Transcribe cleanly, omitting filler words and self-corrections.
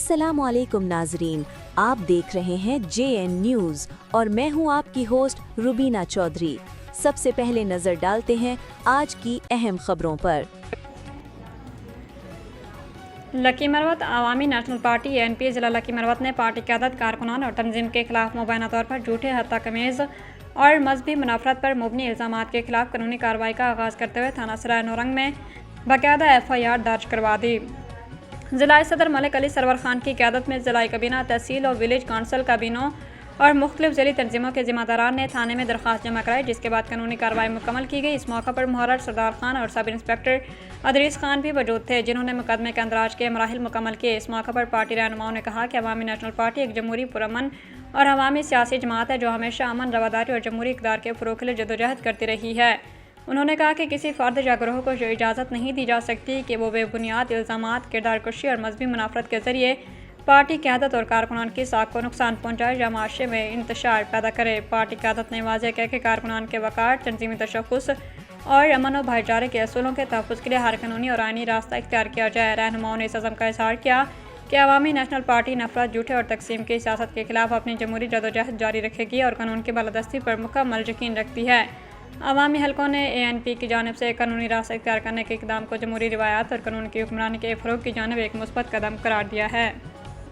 अस्सलाम वालेकुम नाजरीन, आप देख रहे हैं JN न्यूज़ और मैं हूं आपकी होस्ट रुबीना चौधरी। सबसे पहले नजर डालते हैं आज की अहम खबरों पर। लकी मरवत अवामी नेशनल पार्टी ANP जिला लकी मरवत ने पार्टी क़यादत, कारकुनान और तंजीम के खिलाफ मुबैना तौर पर झूठे, हत्या कमीज़ और मजहबी मुनाफरत पर मुबनी इल्ज़ामात के खिलाफ कानूनी कार्रवाई का आगाज़ करते हुए थाना सराय नौरंग में बाकायदा FIR दर्ज करवा दी। ज़िला सदर मलिक अली सरवर खान की क़यादत में ज़िला कबीना, तहसील और विलेज काउंसिल काबीनों और मुख्तलिफ ज़िली तंजीमों के ज़िम्मेदारान ने थाने में दरख्वास्त जमा कराई, जिसके बाद कानूनी कार्रवाई मुकम्मल की गई। इस मौका पर मुहर्रर सरदार खान और सब इंस्पेक्टर अदरीस खान भी मौजूद थे, जिन्होंने मुकदमे के अंदराज के मराहिल मुकम्मल किए। इस मौका पर पार्टी रहनुमाओं ने कहा कि अवामी नेशनल पार्टी एक जमहूरी, पुरअमन और अवामी सियासी जमात है जो हमेशा अमन, रवादारी और जमहूरी इक़्तिदार के फ़रोग़ के लिए जदोजहद करती रही है। उन्होंने कहा कि किसी फ़र्द या गिरोह को इजाज़त नहीं दी जा सकती कि वो बेबुनियाद इल्ज़ामात, किरदार कशी और मजहबी मुनाफरत के ज़रिए पार्टी क़यादत और कारकुनान की साख को नुकसान पहुँचाए या माशरे में इंतशार पैदा करे। पार्टी क़यादत ने वाज़ेह किया कि कारकुनान के वक़ार, तंज़ीमी तशख़्ख़ुस और अमन और भाईचारे के असूलों के तहफ़्फ़ुज़ के लिए हर कानूनी और आइनी रास्ता इख्तियार किया जाए। रहनुमाओं ने इस अज़म का इज़हार किया कि अवामी नेशनल पार्टी नफरत, झूठे और तकसीम की सियासत के खिलाफ अपनी जमहूरी जदोजहद जारी रखेगी और कानून की बालादस्ती पर मुकम्मल यकीन रखती है। अवामी हलकों ने ANP की जानिब से कानूनी रास्ता इख्तियार करने के इक़दाम को जमहूरी रिवायात और कानून की हुक्मरानी के फ़रोग़ की जानिब एक मुस्बत कदम करार दिया है।